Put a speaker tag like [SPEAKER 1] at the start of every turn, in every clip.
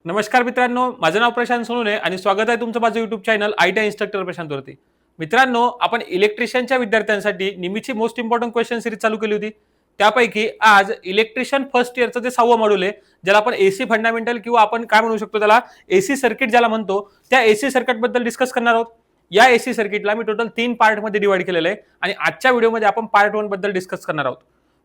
[SPEAKER 1] नमस्कार मित्रांनो, माझं नाव प्रशांत सोनवणे आणि स्वागत आहे तुमचं माझं युट्यूब चॅनल आयटी इन्स्ट्रक्टर प्रशांतवरती. मित्रांनो, आपण इलेक्ट्रिशियनच्या विद्यार्थ्यांसाठी निमीची मोस्ट इम्पॉर्टंट क्वेश्चन सिरीज चालू केली होती. त्यापैकी आज इलेक्ट्रिशियन फर्स्ट इयरचं जे 6वं मॉड्यूल आहे, ज्याला आपण एसी फंडामेंटल किंवा आपण काय म्हणू शकतो त्याला एसी सर्किट ज्याला म्हणतो, त्या एसी सर्किट बद्दल डिस्कस करणार आहोत. या एसी सर्किटला मी टोटल 3 पार्टमध्ये डिवाइड केलेलं आहे आणि आजच्या व्हिडिओमध्ये आपण पार्ट 1 बद्दल डिस्कस करणार आहोत.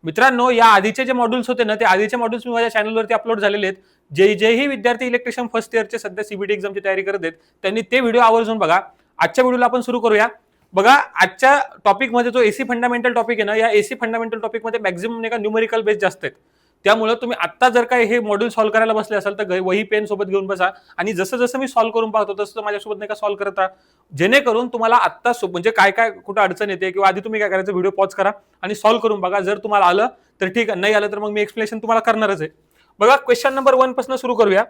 [SPEAKER 1] मित्रांनो, या आधीचे जे मॉड्यूल्स होते ना, ते आधीचे मॉड्यूल्स मी माझ्या चॅनलवरती अपलोड झालेले आहेत. जेही विद्यार्थी इलेक्ट्रिशियन फर्स्ट इयरचे सध्या सीबीटी एक्झामची तयारी करत आहेत त्यांनी ते व्हिडिओ आवर्जून बघा. आजच्या व्हिडिओला आपण सुरू करूया. बघा, आजच्या टॉपिकमध्ये जो एसी फंडामेंटल टॉपिक आहे ना, या एसी फंडामेंटल टॉपिकमध्ये मॅक्झिमम नाही का न्यूमेरिकल बेस जास्त आहेत. त्यामुळे तुम्ही आत्ता जर काय हे मॉड्यूल सॉल्व्ह करायला बसले असाल तर वही पेन सोबत घेऊन बसा आणि जसं जसं मी सॉल्व्ह करून पाहतो तसं माझ्यासोबत नाही का सॉल्व्ह करत राहा, जेणेकरून तुम्हाला आत्ता म्हणजे काय काय कुठं अडचण येते किंवा आधी तुम्ही काय करायचं व्हिडिओ पॉज करा आणि सॉल्व्ह करून बघा. जर तुम्हाला आलं तर ठीक आहे, नाही आलं तर मग मी एक्सप्लेनेशन तुम्हाला करणारच आहे. बघा, क्वेश्चन नंबर 1 पासून सुरू करूया.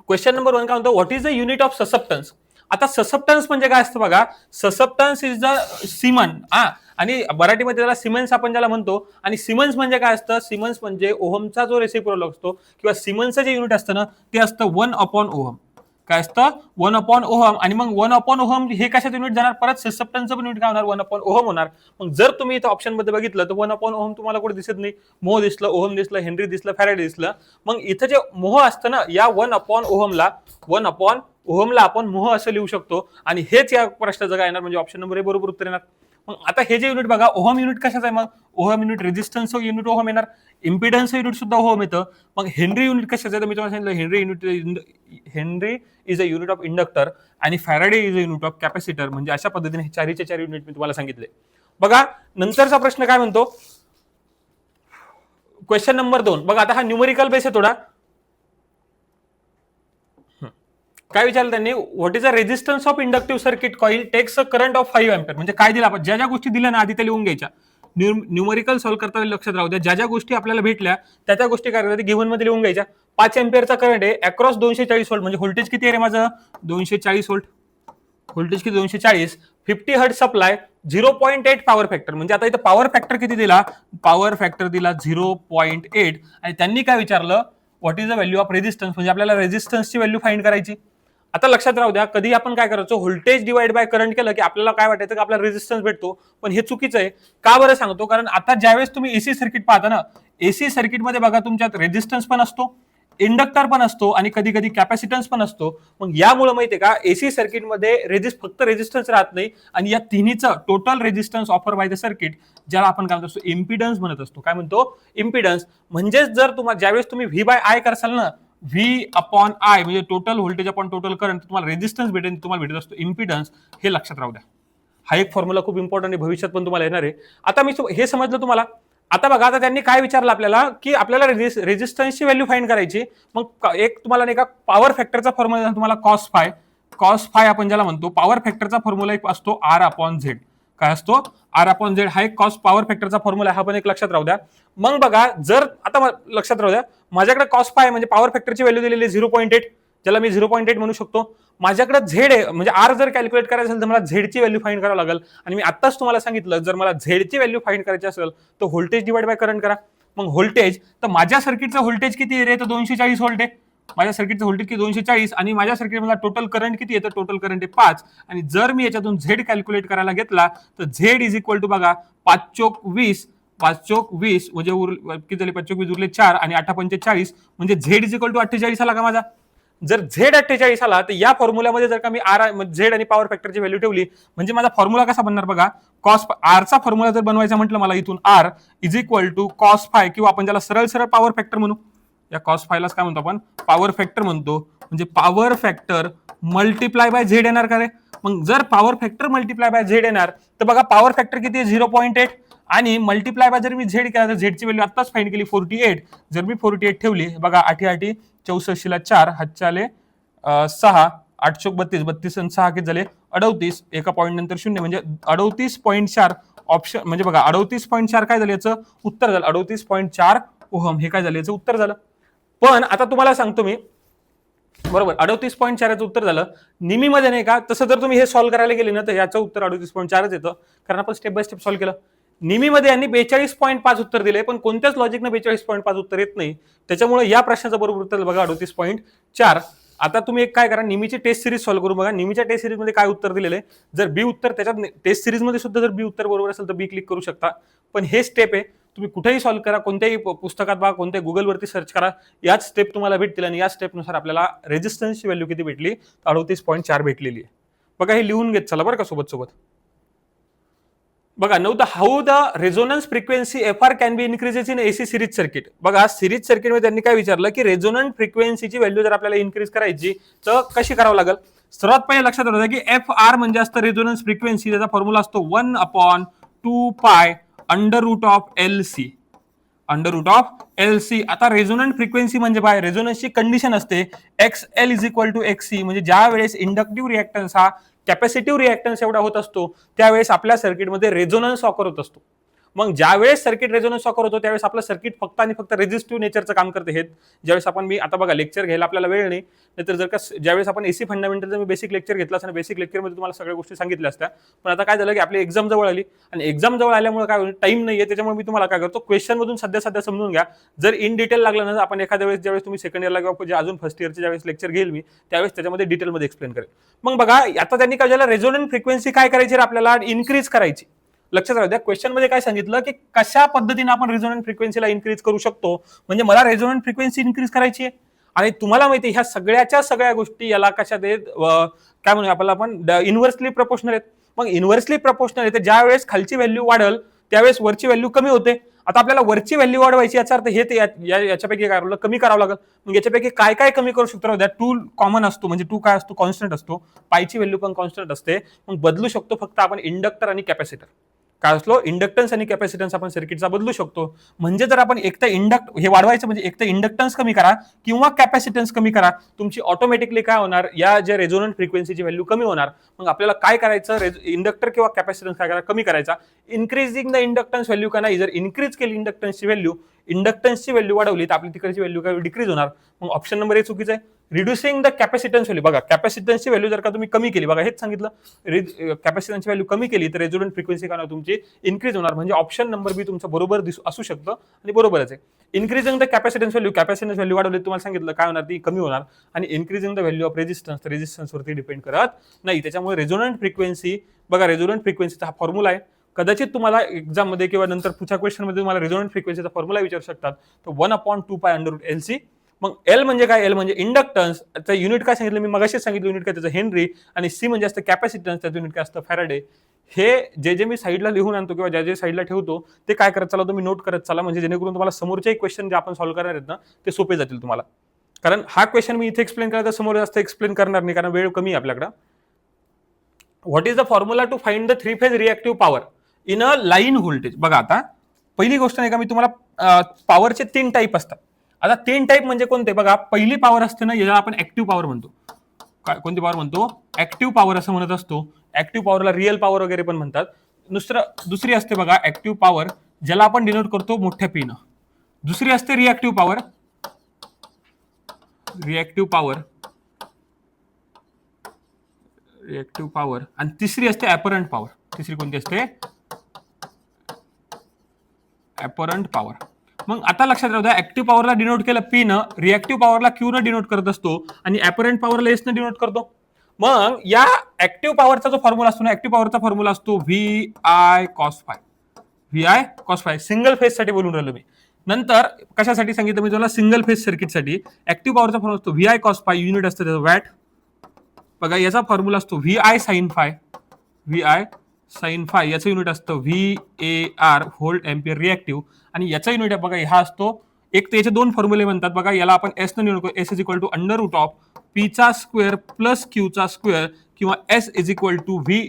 [SPEAKER 1] क्वेश्चन नंबर 1 काय म्हणतो, what is the unit of susceptance. आता ससेप्टन्स म्हणजे काय असतं बघा. ससेप्टन्स इज द सिमन आणि मराठीमध्ये त्याला सिमेन्स आपण ज्याला म्हणतो. आणि सिमन्स म्हणजे काय असतं, सिमन्स म्हणजे ओहमचा जो रेसिप्रोकल असतो किंवा सिमन्सचं जे युनिट असतं ना ते असतं 1/ओहम. काय असतं 1/ओहम. आणि मग 1/ओहम हे कशाचं युनिट जाणार, परत ससेप्टन्सचं पण युनिट काय होणार 1/ओहम होणार. मग जर तुम्ही इथं ऑप्शन मध्ये बघितलं तर 1/ओहम तुम्हाला कुठे दिसत नाही. मोह दिसलं, ओहम दिसलं, हेनरी दिसलं, फॅरेडे दिसलं. मग इथं जे मोह असतं ना, या 1/ओहमला आपण मोह असं लिहू शकतो आणि हेच या प्रश्नाचं काय येणार म्हणजे ऑप्शन नंबर ए बरोबर उत्तर येणार. मग आता हे जे युनिट बघा, ओहम युनिट कशाचं आहे, मग ohm unit resistance unit ohm येणार, इम्पिडन्स युनिट सुद्धा ओहम येतं. मग हेनरी युनिट कशाचं आहे तर मी तुम्हाला सांगितलं Henry is a unit of inductor आणि Faraday is a unit of capacitor. म्हणजे अशा पद्धतीने चारीचे 4 युनिट मी तुम्हाला सांगितले. बघा, नंतरचा प्रश्न काय म्हणतो, क्वेश्चन नंबर 2. बघा, आता हा न्यूमेरिकल बेस आहे थोडा. काय विचारलं त्यांनी, what is a resistance of inductive circuit coil takes a current of 5 ampere. म्हणजे काय दिलं आपण, ज्या ज्या गोष्टी दिल्या ना आधी त्या लिहून घ्यायच्या. न्यूमेरिकल सॉल्व्ह करता वेळी लक्षात राहू द्या, ज्या ज्या गोष्टी आपल्याला भेटल्या त्या गोष्टी काय करायच्या गिव्हन मध्ये लिहून घ्यायच्या. 5 अँपिअरचा करंट आहे अक्रॉस 240 व्होल्ट. म्हणजे व्होल्टेज किती आहे माझं 240 व्होल्ट. व्होल्टेज किती 240. 50 हर्ट्ज सप्लाय, 0.8 पॉवर फॅक्टर. म्हणजे आता इथं पॉवर फॅक्टर किती दिला, पॉवर फॅक्टर दिला 0.8. आणि त्यांनी काय विचारलं, what is the value of resistance. म्हणजे आपल्याला रेजिस्टन्सची व्हॅल्यू फाइंड करायची. आता लक्षात राहू द्या, कधी आपण काय करायचो, व्होल्टेज डिवाइड बाय करंट केलं की आपल्याला काय वाटायचं की आपल्याला रेजिस्टन्स भेटतो. पण हे चुकीचं आहे. का बरं सांगतो, कारण आता ज्यावेळेस तुम्ही एसी सर्किट पाहता ना, एसी सर्किटमध्ये बघा तुमच्यात रेजिस्टन्स पण असतो, इंडक्टर पण असतो आणि कधी कधी कॅपॅसिटन्स पण असतो. मग यामुळे माहितीये का, एसी सर्किटमध्ये फक्त रेजिस्टन्स राहत नाही आणि या तिन्हीचं total resistance offer by the circuit, ज्याला आपण काय म्हणतो इम्पिडन्स म्हणत असतो. काय म्हणतो इम्पिडन्स. म्हणजेच जर तुम्हाला ज्यावेळेस तुम्ही V/I करसाल ना, V/I म्हणजे total voltage upon total current, तुम्हाला रेजिस्टन्स भेटेल, तुम्हाला भेटत असतो इम्पिडन्स. हे लक्षात राहू द्या. हा एक फॉर्म्युला खूप इम्पॉर्टंट आहे, भविष्यात पण तुम्हाला येणार आहे. आता मी हे समजलं तुम्हाला. आता बघा, आता त्यांनी काय विचारलं आपल्याला की आपल्याला रेजिस्टन्सची व्हॅल्यू फाइंड करायची. मग एक तुम्हाला नाही का पॉवर फॅक्टरचा फॉर्म्युला तुम्हाला कॉस फाय आपण ज्याला म्हणतो, पॉवर फॅक्टरचा फॉर्म्युला एक असतो R/Z. काय असतो R/Z. हा एक पॉवर फॅक्टरचा फॉर्म्युला आहे, हा पण एक लक्षात राहू द्या. मग बघा, जर आता लक्षात राहू द्या, माझ्याकडे कॉस फाय म्हणजे पॉवर फॅक्टरची व्हॅल्यू दिलेली 0.8, ज्याला मी 0.8 म्हणू शकतो. माझ्याकडे झेड आहे म्हणजे आर जर कॅल्क्युलेट करायचं असेल तर मला झेडची व्हॅल्यू फाइंड करावं लागेल. आणि मी आत्ताच तुम्हाला सांगितलं, जर मला झेडची व्हॅल्यू फाइंड करायची असेल तर व्होल्टेज डिवाइड बाय करंट करा. मग व्होल्टेज, तर माझ्या सर्किटचं व्होल्टेज किती आहे रे, तर 240 व्होल्ट आहे. माझ्या सर्किटचं व्होल्टेज किती 240 आणि माझ्या सर्किटमधला टोटल करंट किती आहे, तर टोटल करंट आहे 5. आणि जर मी याच्यातून झेड कॅल्क्युलेट करायला घेतला तर झेड इज इक्वल टू बघा 5×20 म्हणजे किती झाले, 5×20 उरले 4 आणि 8×45 म्हणजे झेड इज इक्वल टू 48 आला का माझा. जर झेड 48 आला तर या फॉर्म्युल्यामध्ये जर का मी झेड आणि पॉवर फॅक्टरची व्हॅल्यू ठेवली म्हणजे माझा फॉर्म्युला कसा बनणार बघा, कॉस आरचा फॉर्म्युला जर बनवायचा म्हटलं मला, इथून R is equal to cos phi किंवा आपण ज्याला सरळ सरळ पॉवर फॅक्टर म्हणू, या कॉस फायलाच काय म्हणतो आपण पॉवर फॅक्टर म्हणतो. म्हणजे power factor multiply by Z येणार का रे. मग जर power factor multiply by Z येणार तर बघा पॉवर फॅक्टर किती आहे 0.8 आणि मल्टिप्लाय बाय जर मी झेड केला तर झेडची व्हॅल्यू आत्ताच फाइंड केली 48. जर मी 48 ठेवली बघा, 8×8 64 4 हातचे आले 6, 8×32 32 आणि 6 किती झाले 38. एका पॉईंट नंतर 0 म्हणजे 38.4 ऑप्शन. म्हणजे बघा 38.4 काय झालं याचं उत्तर झालं, 38.4 ओहम हे काय झालं याचं उत्तर झालं. पण आता तुम्हाला सांगतो मी, बरोबर 38.4 याचं उत्तर झालं. निमीमध्ये नाही का, तसं जर तुम्ही हे सॉल्व्ह करायला गेले ना तर याचं उत्तर 38.4च येतं, कारण आपण स्टेप बाय स्टेप सॉल्व्ह केलं. निमीमध्ये यांनी 42.5 उत्तर दिले, पण कोणत्याच लॉजिकनं 42.5 उत्तर येत नाही. त्याच्यामुळे या प्रश्नाचं बरोबर उत्तर बघा 38.4. आता तुम्ही एक काय करा, निमीची टेस्ट सिरीज सॉल्व्ह करून बघा. निमीच्या टेस्ट सिरीज मध्ये काय उत्तर दिलेलं आहे, जर बी उत्तर त्याच्यात टेस्ट सिरीज मध्ये सुद्धा जर बी उत्तर बरोबर असेल तर बी क्लिक करू शकता. पण हे स्टेप आहे, तुम्ही कुठेही सॉल्व्ह करा, कोणत्याही पुस्तकात बघा, कोणत्याही गुगलवरती सर्च करा, याच स्टेप तुम्हाला भेटतील आणि या स्टेपनुसार आपल्याला रेजिस्टन्सची व्हॅल्यू किती भेटली, 38.4 भेटलेली आहे. बघा हे लिहून घेत चला बरं का सोबत सोबत. बघा नऊ the how the resonance frequency F R can be increases in AC series circuit. बघा सिरीज सर्किट मध्ये त्यांनी काय विचारलं की रेझोनंट फ्रिक्वेन्सीची व्हॅल्यू जर आपल्याला इन्क्रीज करायची तर कशी करावं लागेल. सर्वात पहिले लक्षात ठेवा की एफ आर म्हणजे असतं रेझोनन्स फ्रिक्वेन्सी, त्याचा फॉर्म्युला असतो 1/2π √LC. √LC. आता रेझोनंट फ्रिक्वेन्सी म्हणजे काय, रेझोनन्सची कंडिशन असते XL = XC, म्हणजे ज्या वेळेस इंडक्टिव्ह रिएक्टन्स हा कॅपॅसिटिव्ह रिएक्टन्स एवढा होत असतो त्यावेळेस आपल्या सर्किटमध्ये रेझोनन्स ऑकर होत असतो. मग ज्यावेळेस सर्किट रेझोनन्स ऑकर होतो त्यावेळेस आपलं सर्किट फक्त आणि फक्त रेझिस्टिव्ह नेचरचं काम करते. हे ज्यावेळेस आपण मी आता बघा लेक्चर घ्यायला आपल्याला वेळ नाही, नाहीतर जर का ज्यावेळेस आपण एसी फंडामेंटलचं मी बेसिक लेक्चर घेतला असं बेसिक लेक्चरमध्ये तुम्हाला सगळ्या गोष्टी सांगितल्या असत्या. पण आता काय झालं की आपली एक्झाम जवळ आली आणि एक्झाम जवळ आल्यामुळे काय टाइम नाहीये, त्याच्यामुळे मी तुम्हाला काय करतो क्वेश्चन मधून सध्या समजून घ्या. जर इन डिटेल लागलं ना आपण एखाद्या वेळेस ज्यावेळेस तुम्ही सेकंड इयरला किंवा अजून फर्स्ट इयरचे ज्यावेळेस लेक्चर घेईल मी त्यावेळेस त्याच्यामध्ये डिटेलमध्ये एक्सप्लेन करेल. मग बघा आता त्यांनी काय झालं, रेझोनंट फ्रिक्वेन्सी काय करायची आपल्याला इन्क्रीज करायची. लक्षात राहू द्या क्वेश्चन मध्ये काय सांगितलं की कशा पद्धतीने आपण रेझोनंट फ्रिक्वेन्सीला इन्क्रीज करू शकतो. म्हणजे मला रेझोनंट फ्रिक्वेन्सी इन्क्रीज करायची आहे आणि तुम्हाला माहिती आहे ह्या सगळ्या गोष्टी याला कशात आहेत, काय म्हणूया आपल्याला आपण इन्व्हर्सली प्रपोर्शनल आहेत. मग इन्व्हर्सली प्रपोर्शनल आहे तर ज्या वेळेस खालची व्हॅल्यू वाढल त्यावेळेस वरची व्हॅल्यू कमी होते. आता आपल्याला वरची व्हॅल्यू वाढवायची याचा अर्थ हे याच्यापैकी काय कमी करावं लागेल. मग याच्यापैकी काय कमी करू शकतो, टू कॉमन असतो, म्हणजे टू काय असतो, कॉन्स्टंट असतो, पायची व्हॅल्यू पण कॉन्स्टंट असते. मग बदलू शकतो फक्त आपण इंडक्टर आणि कॅपॅसिटर. काय असलो इंडक्टन्स आणि कॅपॅसिटन्स आपण सर्किटचा बदलू शकतो. म्हणजे जर आपण एक तर हे वाढवायचं म्हणजे एक तर इंडक्टन्स कमी करा किंवा कॅपॅसिटन्स कमी करा, तुमची ऑटोमॅटिकली काय होणार, या जे रेझोनंट फ्रिक्वेन्सीची व्हॅल्यू कमी होणार. मग आपल्याला काय करायचं, इंडक्टर किंवा कॅपॅसिटन्स काय करा, कमी करायचा. इन्क्रीजिंग द इंडक्टन्स व्हॅल्यू का नाही, जर इन्क्रीज केली इंडक्टन्सची व्हॅल्यू वाढवली तर आपली तिकडची व्हॅल्यू काय डिक्रीज होणार. मग ऑप्शन नंबर ए चुकीचं आहे. रिड्युसिंग द कॅपॅसिटन्स व्हॅल्यू, बघा कॅपॅसिटन्सची व्हॅल्यू जर का तुम्ही कमी केली, बघा हेच सांगितलं, कॅपॅसिटन्सची व्हॅल्यू कमी केली तर रेझोनंट फ्रिक्वेन्सी काय तुमची इन्क्रीज होणार. म्हणजे ऑप्शन नंबर बी तुमचं बरोबर असू शकतं आणि बरोबरच आहे. इन्क्रीजिंग द कॅपॅसिटन्स व्हॅल्यू वाढवली तुम्हाला सांगितलं काय होणार, ती कमी होणार. आणि इन्क्रीजिंग द व्हॅल्यू ऑफ रेझिस्टन्सवरती डिपेंड करत नाही. त्याच्यामुळे रेझोनंट फ्रिक्वेन्सी, बघा रेझोनंट फ्रिक्वेन्सीचा हा फॉर्म्युला आहे. कदाचित तुम्हाला एक्झाम मध्ये किंवा नंतर पुढच्या क्वेश्चन मध्ये तुम्हाला रेझोनंट फ्रिक्वेन्सीचा फॉर्म्युला विचारू शकतात. तर 1/2π √LC. मग एल म्हणजे काय, एल म्हणजे इंडक्टन्स, त्याचं युनिट काय सांगितलं मी मगाशीच सांगितलं, युनिट काय त्याचं हेनरी. आणि सी म्हणजे असतं कॅपॅसिटन्स, त्याचं युनिट काय असतं फॅराडे. हे जे मी साईडला लिहून आणतो किंवा जे साईडला ठेवतो ते काय करत चला, तुम्ही नोट करत चला, म्हणजे जेणेकरून तुम्हाला समोरचे क्वेश्चन जे आपण सॉल्व्ह करणार आहेत ना ते सोपे जातील तुम्हाला. कारण हा क्वेश्चन मी इथे एक्सप्लेन करायचा, समोर जास्त एक्सप्लेन करणार नाही कारण वेळ कमी आहे आपल्याकडे. What is the formula to find the three phase reactive power in a line voltage. बघा आता पहिली गोष्ट नाही का, मी तुम्हाला पॉवरचे 3 टाईप असतात. आता 3 टाईप म्हणजे कोणते, बघा पहिली पॉवर असते ना याला आपण ऍक्टिव्ह पॉवर म्हणतो. कोणती पॉवर म्हणतो, ऍक्टिव्ह पॉवर असं म्हणत असतो. ऍक्टिव्ह पॉवरला रिअल पॉवर वगैरे पण म्हणतात. दुसरी असते बघा ऍक्टिव्ह पॉवर, ज्याला आपण डिनोट करतो मोठ्या पीनं. दुसरी असते रिएक्टिव्ह पॉवर, आणि तिसरी असते ऍपरंट पॉवर. तिसरी कोणती असते, ऍपरंट पॉवर. मग आता लक्षात राहू द्या, ऍक्टिव्ह पॉवरला डिनोट केलं पी न, रिएक्टिव्ह पॉवरला क्यू न डिनोट करत असतो आणि ऍपरंट पॉवरला एस न डिनोट करतो. मग या ऍक्टिव्ह पॉवरचा जो फॉर्म्युला असतो ना, ऍक्टिव्ह पॉवरचा फॉर्म्युला असतो VI cos φ. सिंगल फेज साठी बोलून राहिलो मी. नंतर कशासाठी सांगितलं मी तुम्हाला, सिंगल फेज सर्किटसाठी ऍक्टिव्ह पॉवरचा फॉर्म्युला असतो VI cos φ, युनिट असतं त्याचं वॅट. बघा याचा फॉर्म्युला असतो VI sin φ, याचं युनिट असतं VAR व्होल्ट एम्पियर रिएक्टिव्ह. आणि याचा युनिट बघा हा असतो, एक तर याचे 2 फॉर्म्युले म्हणतात बघा, याला आपण एस न डिनोट करतो, एस √P² + Q² किंवा S V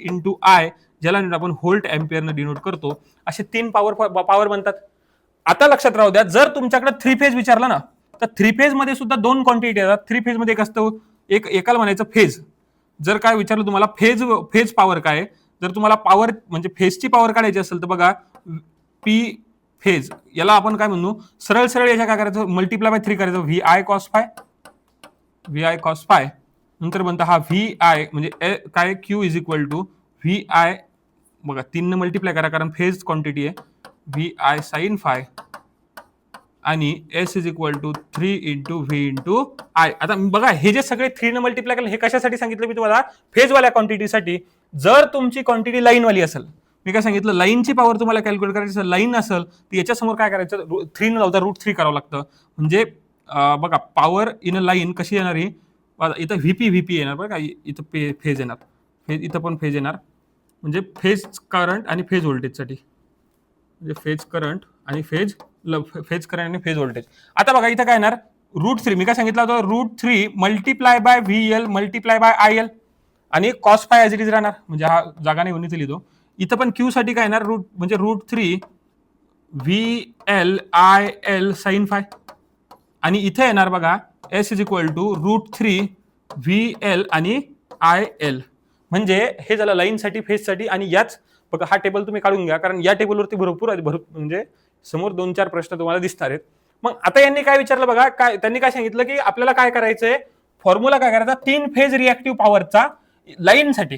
[SPEAKER 1] × I, ज्याला आपण व्होल्ट एम्पियर न डिनोट करतो. असे 3 पॉवर म्हणतात. आता लक्षात राहू द्या, जर तुमच्याकडे 3 फेज विचारला ना तर 3 फेज मध्ये सुद्धा 2 क्वांटिटी येतात. 3 फेज मध्ये एक असतं, एकाला म्हणायचं फेज. जर काय विचारलं तुम्हाला फेज पॉवर काय, जर तुम्हाला पॉवर म्हणजे फेजची पॉवर काढायची असेल तर बघा पी फेज, याला आपण काय म्हणू, सरळ याच्या काय करायचं, मल्टिप्लाय बाय 3 करायचं, VI cos φ. नंतर म्हणता हा VI म्हणजे काय Q = VI बघा 3 ने मल्टिप्लाय करा, कारण फेज क्वांटिटी आहे व्ही आय साइन फाय आणि S is equal to 3 into V into I. आता बघा हे जे सगळे 3 ने मल्टिप्लाय केलं हे कशासाठी सांगितलं मी तुम्हाला, फेजवाल्या क्वांटिटीसाठी. जर तुमची क्वांटिटी लाईनवाली असेल, मी काय सांगितलं, लाईनची पॉवर तुम्हाला कॅल्क्युलेट करायची असेल, लाईन असेल तर याच्यासमोर काय करायचं, 3 न लावता √3 करावं लागतं. म्हणजे बघा पॉवर इन अ लाईन कशी येणार ही, इथं व्हीपी येणार बघा, इथं फेज येणार, इथं पण फेज येणार, म्हणजे फेज करंट आणि फेज व्होल्टेजसाठी, म्हणजे फेज करंट आणि फेज करंट आणि फेज व्होल्टेज. आता बघा इथं काय येणार, √3 मी काय सांगितलं होतं, √3 multiply by VL multiply by IL आणि cos phi as it is राहणार, म्हणजे हा जागा नाही होणी लिहितो. इथं पण क्यू साठी काय येणार, म्हणजे √3 VL IL साइन फाय आणि इथे येणार बघा S is equal to √3 VL आणि IL. म्हणजे हे झालं लाईनसाठी, फेजसाठी. आणि याच बघा हा टेबल तुम्ही काढून घ्या, कारण या टेबलवरती भरपूर म्हणजे समोर 2-4 प्रश्न तुम्हाला दिसणार आहेत. मग आता यांनी काय विचारलं बघा, काय त्यांनी काय सांगितलं की आपल्याला काय करायचंय, फॉर्म्युला काय करायचा, 3 फेज रिएक्टिव्ह पॉवरचा लाईनसाठी,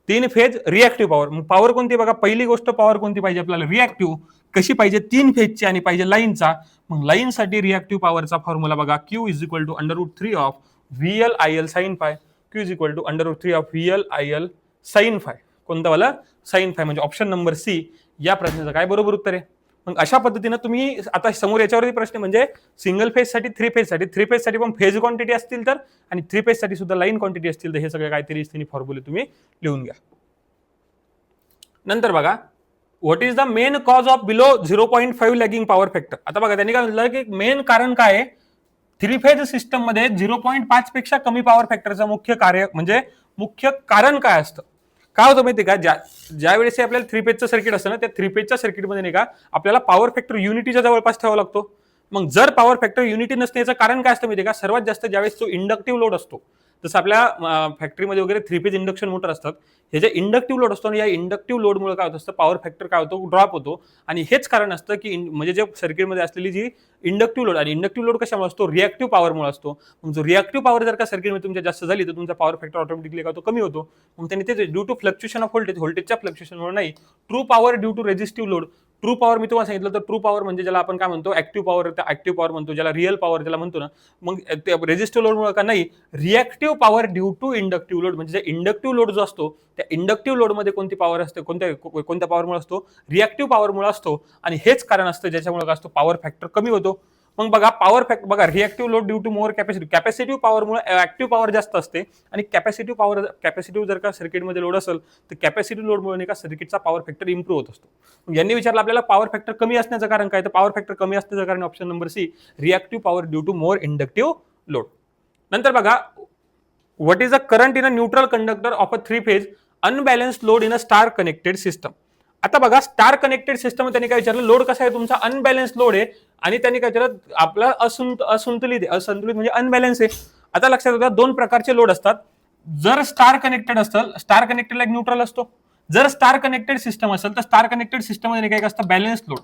[SPEAKER 1] 3 फेज रिएक्टिव्ह पॉवर. मग पॉवर कोणती बघा, पहिली गोष्ट पॉवर कोणती पाहिजे आपल्याला, रिएक्टिव्ह. कशी पाहिजे, 3 फेजची आणि पाहिजे लाईनचा. मग लाईनसाठी रिएक्टिव्ह पॉवरचा फॉर्म्युला बघा, Q is equal to √3 of VL IL sine phi. Q is equal to √3 of VL IL sine phi. कोणता वाला, साइन फाय. म्हणजे ऑप्शन नंबर सी या प्रश्नाचं काय बरोबर उत्तर आहे. मग अशा पद्धतीनं तुम्ही आता समोर याच्यावरती प्रश्न म्हणजे सिंगल फेज साठी, 3 फेज साठी, 3 फेज साठी पण फेज क्वांटिटी असतील तर, आणि 3 फेज साठी सुद्धा लाईन क्वांटिटी असतील तर, हे सगळे काहीतरी फॉर्म्युले तुम्ही लिहून घ्या. नंतर बघा, what is the main cause of below 0.5 lagging power factor. आता बघा त्यांनी काय म्हटलं की मेन कारण काय आहे, 3 फेज सिस्टम मध्ये 0.5 पेक्षा कमी पॉवर फॅक्टरचं मुख्य कार्य म्हणजे मुख्य कारण काय असतं. काय होतं माहिती का, ज्या वेळेस आपल्याला 3 फेजचं सर्किट असतं ना, त्या 3 फेजच्या सर्किटमध्ये नाही का आपल्याला पॉवर फॅक्टर युनिटीच्या जवळपास ठेवावा लागतो. मग जर पॉवर फॅक्टर युनिटी नसते याचं कारण काय असतं माहिती का, सर्वात जास्त ज्यावेळेस तो इंडक्टिव्ह लोड असतो, जसं आपल्या फॅक्टरीमध्ये वगैरे 3 फेज इंडक्शन मोटर असतात, हे जे इंडक्टिव्ह लोड असतो, या इंडक्टिव्ह लोडमुळे काय होत असतं, पॉवर फॅक्टर काय होतो, ड्रॉप होतो. आणि हेच कारण असतं की म्हणजे जे सर्किटमध्ये असलेली जी इंडक्टिव्ह लोड, आणि इंडक्टिव्ह लोड कशामुळे असतो, रिएक्टिव्ह पॉवरमुळे असतो. मग जो रिएक्टिव्ह पॉवर जर का सर्किटमध्ये तुमच्या जास्त झाली तर तुमचा पॉवर फॅक्टर ऑटोमॅटिकली काय होतो, कमी होतो. मग त्यांनी ते ड्यू टू फ्लक्च्युएशन ऑफ व्होल्टेजच्या फ्लक्च्युएशनमुळे नाही, true power due to resistive load. True power मी तुम्हाला सांगितलं तर ट्रू पॉवर म्हणजे ज्याला आपण काय म्हणतो, ऍक्टिव्ह पॉवर म्हणतो, ज्याला रिअल पॉवर ज्याला म्हणतो ना. मग रेझिस्टिव्ह लोडमुळे का नाही, reactive power due to inductive load. म्हणजे इंडक्टिव्ह लोड जो असतो त्या इंडक्टिव्ह लोडमध्ये कोणती पॉवर असते, कोणत्या पॉवरमुळे असतो, रिएक्टिव्ह पॉवरमुळे असतो. आणि हेच कारण असतं ज्याच्यामुळे काय असतो, पॉवर फॅक्टर कमी होतो. मग बघा पॉवर फॅक्टर बघा, reactive load due to more capacitive पॉवरमुळे ऍक्टिव्ह पॉवर जास्त असते. आणि कॅपॅसिटिव्ह जर का सर्किटमध्ये लोड असेल तर कॅपॅसिटिव्ह लोडमुळे नाही का सर्किटचा पॉवर फॅक्टर इम्प्रूव्ह होत असतो. यांनी विचारलं आपल्याला पॉवर फॅक्टर कमी असण्याचं कारण काय, तर पॉवर फॅक्टर कमी असण्याचं कारण option number C, reactive power due to more inductive load. नंतर बघा, what is the current in a neutral conductor of a 3 phase unbalanced load in a star connected system. आता बघा स्टार कनेक्टेड सिस्टम त्यांनी काय विचारलं, load कसा आहे तुमचा, अनबॅलन्स लोड आहे. आणि त्यांनी काय विचारलं, आपला असंतुलित म्हणजे अनबॅलन्स आहे. आता लक्षात होता 2 प्रकारचे लोड असतात. जर स्टार कनेक्टेड असेल, स्टार कनेक्टेडला एक न्यूट्रल असतो. जर स्टार कनेक्टेड सिस्टम असेल तर स्टार कनेक्टेड सिस्टम मध्ये काय असतं, बॅलन्स लोड.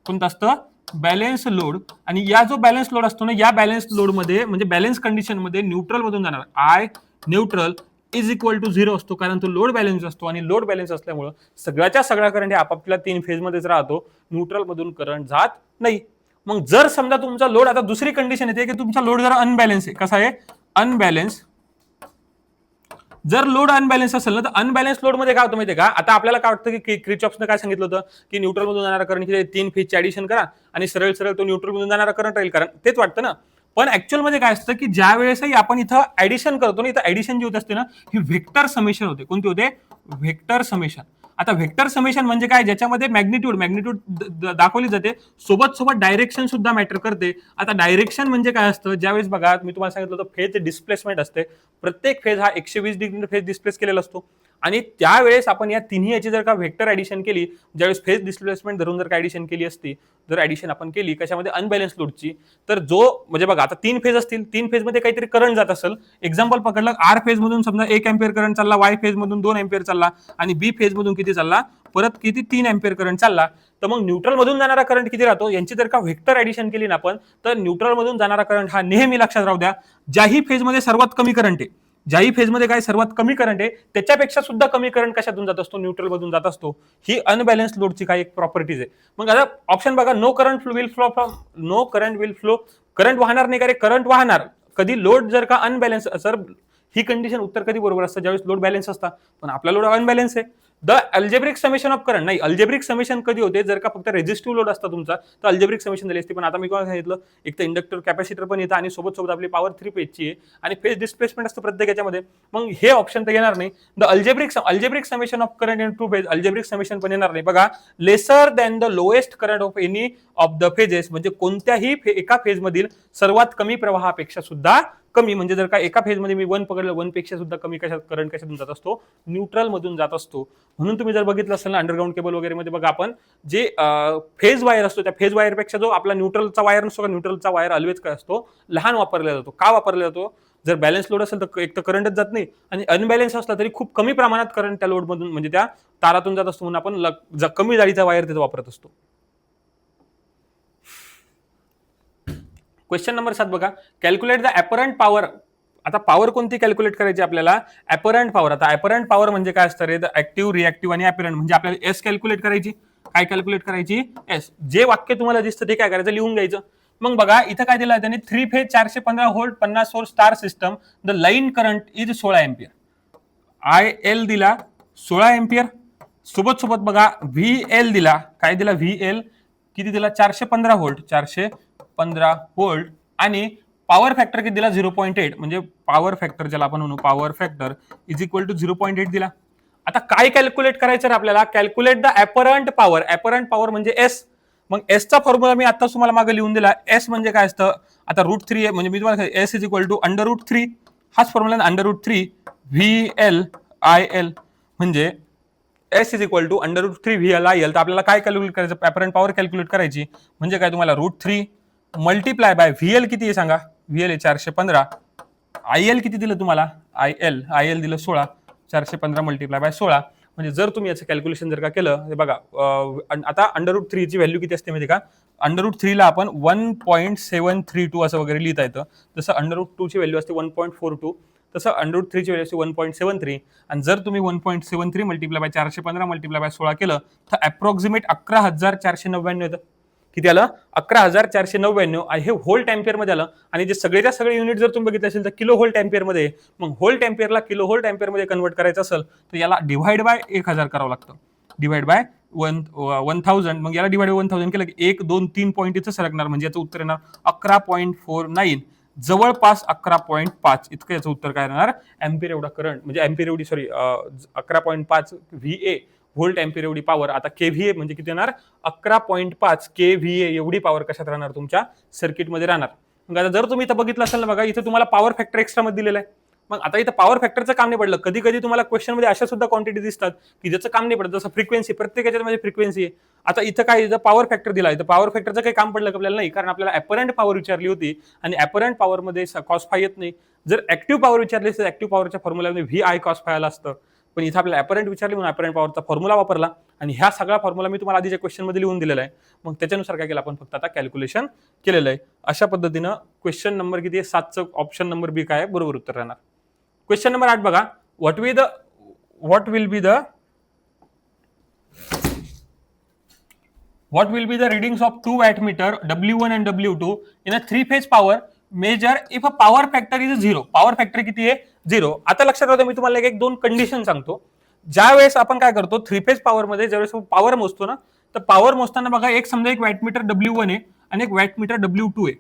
[SPEAKER 1] कोणतं असतं, बॅलन्स लोड. आणि या जो बॅलन्स लोड असतो ना, या बॅलन्स लोड मध्ये म्हणजे बॅलन्स कंडिशन मध्ये न्यूट्रल मधून जाणार I neutral is equal to 0 असतो, कारण तो लोड बॅलन्स असतो. आणि लोड बॅलन्स असल्यामुळे सगळ्याच्या सगळा करंट हे आपापल्या 3 फेज मध्येच राहतो, न्यूट्रल मधून करंट जात नाही. मग जर समजा तुमचा लोड, आता दुसरी कंडिशन येते की तुमचा लोड जरा अनबॅलन्स आहे. कसा आहे, अनबॅलन्स. जर लोड अनबॅलन्स असेल ना, तर अनबॅलन्स लोड मध्ये काय होतं माहितीये का, आता आपल्याला काय वाटतं की क्रिचॉफ्सने काय सांगितलं होतं की न्यूट्रल मधून जाणारा करंट 3 फेजचे ऍडिशन करा आणि सरळ सरळ तो न्यूट्रल मधून जाणारा करंट राहील, कारण तेच वाटतं ना. पण ऍक्च्युअल मध्ये काय असतं की ज्या वेळेसही आपण इथं ऍडिशन करतो ना, इथं ऍडिशन जी होत असते ना, ही व्हेक्टर समेशन होते. कोणती होते, व्हेक्टर समेशन. आता व्हेक्टर समेशन म्हणजे काय, ज्याच्यामध्ये मॅग्निट्यूड दाखवली जाते, सोबत डायरेक्शन सुद्धा मॅटर करते. आता डायरेक्शन म्हणजे काय असतं, ज्यावेळेस बघा मी तुम्हाला सांगितलं होतं फेज डिस्प्लेसमेंट असते. प्रत्येक फेज हा 120 डिग्री फेज डिस्प्लेस केलेला असतो. आणि त्यावेळेस आपण या तिन्ही याची जर का व्हेक्टर ऍडिशन केली, ज्यावेळेस फेज डिस्प्लेसमेंट धरून जर का ऍडिशन केली असती, जर ऍडिशन आपण केली कशामध्ये, अनबॅलन्स लोडची, तर जो म्हणजे बघा आता 3 फेज असतील, 3 फेज मध्ये काहीतरी करंट जात असेल. एक्झाम्पल पकडलं, आर फेज मधून समजा 1 अँपिअर करंट चालला, वाय फेज मधून 2 अँपिअर चालला, आणि बी फेज मधून किती चालला, परत किती 3 अँपिअर करंट चालला. तर मग न्यूट्रल मधून जाणारा करंट किती राहतो, यांची जर का व्हेक्टर ऍडिशन केली ना आपण, तर न्यूट्रल मधून जाणारा करंट हा नेहमी लक्षात राहू द्या, ज्याही फेज मध्ये सर्वात कमी करंट आहे ज्याही फेजमध्ये काय सर्वात कमी करंट आहे त्याच्यापेक्षा सुद्धा कमी करंट कशातून जात असतो, न्यूट्रल मधून जात असतो. ही अनबॅलन्स लोडची काही एक प्रॉपर्टीज आहे. मग आता ऑप्शन बघा, no current will flow from, no current will flow, current वाहणार नाही का रे? करंट वाहणार कधी लोड जर का अनबॅलन्स. सर ही कंडिशन उत्तर कधी बरोबर असतं? ज्यावेळेस लोड बॅलन्स असता, पण आपला लोड अनबॅलन्स आहे. The algebraic summation of current, नाही अल्जेब्रिक समेशन कधी होते? जर का फक्त रेजिस्टिव्ह लोड असता तुमचा तर अल्जेब्रिक समेशन झाली असते. पण आता मी काय सांगितलं, एक तर इंडक्टर कॅपॅसिटर पण येतं आणि सोबत सोबत आपली पॉवर 3 फेजची आहे आणि फेज डिस्प्लेसमेंट असतं प्रत्येक याच्यामध्ये. मग हे ऑप्शन तर येणार नाही. The algebraic summation of current in two phase, algebraic summation पण येणार नाही. बघा, lesser than the lowest current of any of the phases, म्हणजे कोणत्याही एका फेज मधील सर्वात कमी प्रवाहापेक्षा सुद्धा कमी. म्हणजे जर का एका फेज मध्ये मी 1 पकडलं, 1 पेक्षा सुद्धा कमी करंट कशातून जात असतो? न्यूट्रल मधून जात असतो. म्हणून तुम्ही जर बघितलं असेल ना अंडरग्राऊंड केबल वगैरे मध्ये बघा, आपण जे फेज वायर असतो त्या फेज वायर पेक्षा जो आपला न्यूट्रलचा वायर नसतो का, न्यूट्रलचा वायर ऑलवेज काय असतो? लहान वापरला जातो. का वापरला जातो? जर बॅलन्स लोड असेल तर एक तर करंटच जात नाही, आणि अनबॅलन्स असला तरी खूप कमी प्रमाणात करंट त्या लोड मधून म्हणजे त्या तारातून जात असतो, म्हणून आपण कमी जाडीचा वायर तिथे वापरत असतो. क्वेश्चन नंबर 7 बघा, कॅल्क्युलेट द ॲपरंट पॉवर. आता पॉवर कोणती कॅल्क्युलेट करायची आपल्याला? Apparent power. आता ॲपरंट पॉवर म्हणजे काय असतं रे? ऍक्टिव्ह, रिॲक्टिव्ह आणि ॲपरंट. म्हणजे आपल्याला एस कॅल्क्युलेट करायची. काय कॅल्क्युलेट करायची? एस. जे वाक्य तुम्हाला दिसतं ते काय करायचं? लिहून घ्यायचं. मग बघा इथं काय दिलं त्यांनी, 3 phase 415 volt 50 volt star system, the line current is 16 ampere. IL दिला 16 एम्पियर. सोबत सोबत बघा VL दिला, काय दिला? VL किती दिला? 415 व्होल्ट, 415 व्होल्ट. आणि पॉवर फॅक्टर किती दिला? 0.8. म्हणजे पॉवर फॅक्टर ज्याला आपण म्हणू power factor is equal to 0.8 दिला. आता काय कॅल्क्युलेट करायचं आपल्याला? Calculate the apparent power. Apparent power म्हणजे एस. मग एसचा फॉर्म्युला मी आता तुम्हाला मागे लिहून दिला. एस म्हणजे काय असतं? आता √3 आहे, म्हणजे मी तुम्हाला एस इज इक्वल टू √3. हाच फॉर्म्युला √3 VL IL. म्हणजे S is equal to √3 VL IL. तर आपल्याला काय कॅल्क्युलेट करायचं? ॲपरंट पॉवर कॅल्क्युलेट करायची. म्हणजे काय? तुम्हाला √3 मल्टिप्लाय बाय VL किती आहे सांगा? VL आहे 415. IL किती दिलं तुम्हाला? IL दिलं 16. 415 मल्टिप्लाय बाय 16. म्हणजे जर तुम्ही याचं कॅल्क्युलेशन जर का केलं, हे बघा आता √3 ची व्हॅल्यू किती असते माहिती का? √3 ला आपण 1.732 असं वगैरे लिहिता येतं. तसं √2 ची व्हॅल्यू असते 1.42. तसं √3 ची व्हॅल्यू असते 1.73. आणि जर तुम्ही 1.73 मल्टिप्लाय बाय 415 मल्टिप्लाय बाय 16 केलं तर अप्रॉक्सिमेट 11,499 येतं. किती आलं? 11,499. हे व्होल्ट एम्पियर मध्ये आलं. आणि जे सगळेच्या सगळे युनिट जर तुम्ही बघितले असेल तर किलो व्होल्ट एम्पियर मध्ये. मग व्होल्ट एम्पियरला किलो व्होल्ट एम्पियर मध्ये कन्वर्ट करायचं असेल तर याला डिवाइड बाय 1000 करावं लागतं. Divide by 1000. मग याला डिवाइड बाय 1000 केलं की 1, 2, 3 पॉईंट इथं सरकणार. म्हणजे याचं उत्तर येणार 11.49. जवळपास 11.5 इतकं याचं उत्तर काय येणार? एम्पियर एवढा करंट, म्हणजे एम्पियर एवढी 11.5 VA व्होल्ट एम्पियर एवढी पॉवर. आता KVA म्हणजे किती येणार? 11.5 KVA एवढी पॉवर कशात राहणार? तुमच्या सर्किटमध्ये राहणार. मग आता जर तुम्ही इथं बघितलं असेल ना बघा, इथं तुम्हाला पॉवर फॅक्टर एक्स्ट्रा मध्ये दिलेला आहे. मग आता इथं पॉवर फॅक्टरचं काम नाही पडलं. कधी कधी तुम्हाला क्वेश्चन मध्ये अशा सुद्धा क्वांटिटी दिसतात की ज्याचं काम नाही पडत, जसं फ्रिक्वेन्सी. प्रत्येक याच्यामध्ये फ्रिक्वेन्सी आहे. आता इथं काय पॉवर फॅक्टर दिला आहे, तर पॉवर फॅक्टरचं काही काम पडलं का आपल्याला? नाही, कारण आपल्याला ॲपरंट पॉवर विचारली होती आणि ॲपरंट पॉवर मध्ये कॉस फाय येत नाही. जर ऍक्टिव्ह पॉवर विचारली तर ऍक्टिव्ह पॉवरच्या फॉर्म्युलामध्ये VI कॉस फाय आलं असतं. पण इथं आपल्याला ॲपरंट विचारली म्हणून ॲपरंट पॉवरचा फॉर्म्युला वापरला. आणि ह्या सगळा फॉर्म्युला मी तुम्हाला आधीच्या क्वेश्चन मध्ये लिहून दिलेला आहे. मग त्याच्यानुसार काय केलं आपण? फक्त आता कॅल्क्युलेशन केलेलं आहे. अशा पद्धतीनं क्वेश्चन नंबर किती आहे? 7चं ऑप्शन नंबर बी काय आहे? बरोबर उत्तर राहणार. क्वेश्चन नंबर 8 बघा, what will be the readings of 2 wattmeter W1 and W2 in a 3 phase power measure if a power factor is 0. Power factor किती आहे? 0. आता लक्षात राहतो, मी तुम्हाला एक 2 कंडिशन सांगतो. ज्या वेळेस आपण काय करतो 3 फेज पॉवर मध्ये ज्यावेळेस पॉवर मोजतो ना, तर पॉवर मोजताना बघा एक समजा एक वॅटमीटर W1 आहे आणि एक वॅटमीटर W2 आहे.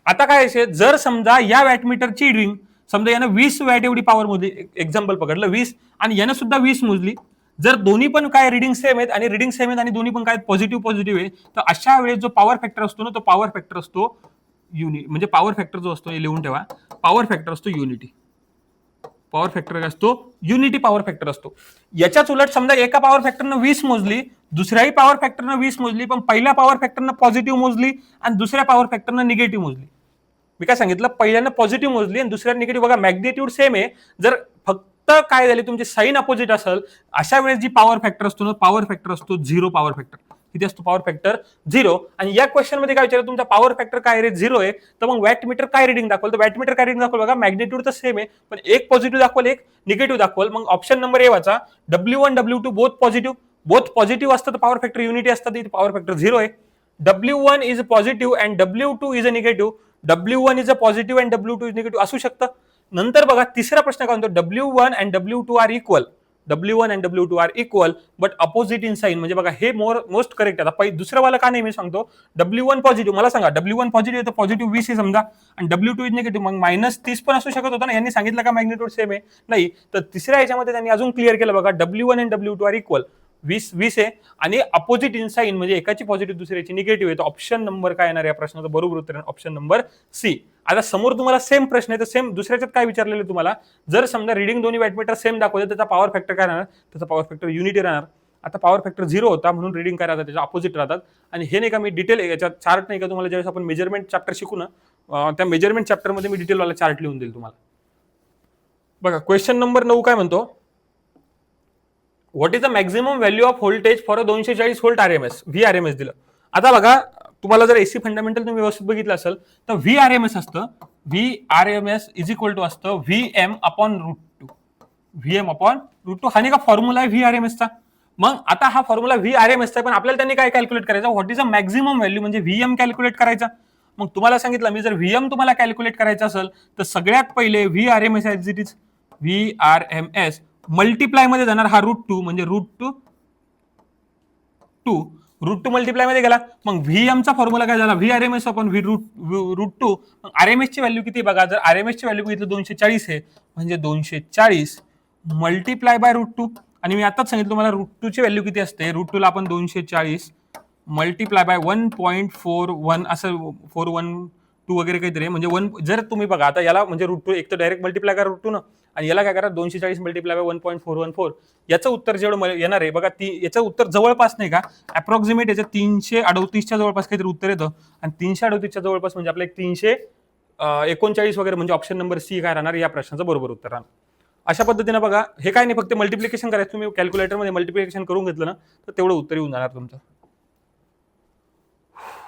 [SPEAKER 1] आता काय आहे, जर समजा या वॅटमीटरची रीडिंग समजा यानं 20 वॅट एवढी पॉवर मोजली, एक्झाम्पल पकडलं 20, आणि यानं सुद्धा 20 मोजली. जर दोन्ही पण काय रीडिंग सेम आहेत आणि दोन्ही पण काय पॉझिटिव्ह आहे, तर अशा वेळेस जो पॉवर फॅक्टर असतो ना, तो पॉवर फॅक्टर असतो म्हणजे पॉवर फॅक्टर जो असतो हे लिहून ठेवा, पॉवर फॅक्टर असतो युनिटी. पॉवर फॅक्टर काय असतो? युनिटी पॉवर फॅक्टर असतो. याच्याच उलट समजा एका पॉवर फॅक्टरनं 20 मोजली, दुसऱ्याही पॉवर फॅक्टरनं 20 मोजली, पण पहिल्या पॉवर फॅक्टरनं पॉझिटिव्ह मोजली आणि दुसऱ्या पॉवर फॅक्टरनं निगेटिव्ह मोजली. मी काय सांगितलं? पहिल्यानं पॉझिटिव्ह मोजली आणि दुसऱ्या निगेटिव्ह. बघा मॅग्निट्यूड सेम आहे, जर फक्त काय झाली तुमची साईन अपोजिट असेल, अशा वेळेस जी पॉवर फॅक्टर असतो ना, पॉवर फॅक्टर असतो 0 पॉवर फॅक्टर. किती असतो पॉवर फॅक्टर 0. आणि या क्वेश्चन मध्ये काय विचारलं तुमचा पॉवर फॅक्टर काय रे 0 आहे, तर मग वॅटमीटर काय रिडिंग दाखवलं, तर वॅटमीटर काय रिडिंग दाखवलं बघा, मॅग्निट्यूड तर सेम आहे पण एक पॉझिटिव्ह दाखवलं एक निगेटिव्ह दाखवलं. मग ऑप्शन नंबर ए वाचा, W1 W2 बोथ पॉझिटिव्ह असतं तर पॉवर फॅक्टर युनिटी असतं, इथे पॉवर फॅक्टर 0 आहे. W1 is positive and W2 is a negative, W1 is a positive and W2 is negative असू शकतं. नंतर बघा तिसरा प्रश्न काय म्हणतो, W1 and W2 are equal, W1 and W2 are equal but opposite in sign. म्हणजे बघा हे मोस्ट करेक्ट आहे. आता दुसरं वाला का नाही मी सांगतो, W1 पॉझिटिव्ह, मला सांगा W1 पॉझिटिव्ह तर पॉझिटिव्ह 20 आहे समजा आणि W2 इज निगेटिव्ह, मग -30 पण असू शकत होता ना. यांनी सांगितलं का मॅग्निट्यूड सेम आहे, नाही. तर तिसऱ्या याच्यामध्ये त्यांनी अजून क्लिअर केलं बघा, W1 and W2 are equal, 20 आहे आणि अपोजिट इन साइन म्हणजे एकाची पॉझिटिव्ह दुसऱ्याची निगेटिव्ह आहे. तर ऑप्शन नंबर काय येणार या प्रश्नाचं बरोबर उत्तर ऑप्शन नंबर सी. आता समोर तुम्हाला सेम प्रश्न आहे तर सेम दुसऱ्याच्यात काय विचारलेलं तुम्हाला, जर समजा रिडिंग दोन्ही वॅटमीटर सेम दाखवले त्याचा पॉवर फॅक्टर काय राहणार, त्याचा पॉवर फॅक्टर युनिटी राहणार. आता पॉवर फॅक्टर 0 होता म्हणून रिडिंग काय राहतात त्याच्या अपोजिट राहतात. आणि हे नाही का मी डिटेल याच्यात चार्ट नाही का तुम्हाला ज्यावेळेस आपण मेजरमेंट चॅप्टर शिकू ना, त्या मेजरमेंट चॅप्टरमध्ये मी डिटेलवाला चार्ट लिहून देईल तुम्हाला. बघा क्वेश्चन नंबर 9 काय म्हणतो, what is the maximum value off voltage for 240 volt RMS, VRMS दिलं. आता बघा तुम्हाला जर एसी फंडामेंटल तुम्ही व्यवस्थित बघितलं असेल तर VRMS असतं, VRMS इज इक्वल टू असतं VM अपॉन √2, VM अपॉन √2. हा नाही का फॉर्म्युला आहे VRMS चा. मग आता हा फॉर्म्युला VRMS चा पण आपल्याला त्यांनी काय कॅल्क्युलेट करायचं, what is the maximum value म्हणजे VM कॅल्क्युलेट करायचा. मग तुम्हाला सांगितलं मी जर VM तुम्हाला कॅल्क्युलेट करायचं असेल तर सगळ्यात पहिले VRMS as it is VRMS multiply मध्ये जाणार हा √2 म्हणजे √2 मल्टिप्लाय मध्ये गेला. मग VM चा फॉर्म्युला काय झाला, VRMS अपॉन √2. मग RMS ची व्हॅल्यू किती बघा, जर RMS ची व्हॅल्यू बघितलं 240 आहे म्हणजे 240 मल्टिप्लाय बाय √2. आणि मी आताच सांगितलं तुम्हाला √2 ची व्हॅल्यू किती असते, √2 ला आपण 240 मल्टिप्लाय बाय 1.41 असं 412 वगैरे काहीतरी म्हणजे 1. जर तुम्ही बघा आता याला म्हणजे √2 एक तर डायरेक्ट मल्टिप्लाय करा √2 न आणि याला काय करा 240 मल्टिप्लाय बाय 1.414. याचं उत्तर जेवढं येणार आहे बघा, याचं उत्तर जवळपास नाही का अप्रॉक्सिमेट याचं 338च्या जवळपास काहीतरी उत्तर येतं. आणि 338च्या जवळपास म्हणजे आपलं 339 वगैरे म्हणजे ऑप्शन नंबर सी काय राहणार या प्रश्नाचं बरोबर उत्तर राहणार. अशा पद्धतीने बघा हे काय नाही फक्त मल्टिप्लिकेशन करायचं, तुम्ही कॅल्क्युलेटरमध्ये मल्टिप्लिकेशन करून घेतलं ना तर तेवढं उत्तर येऊन जाणार तुमचं.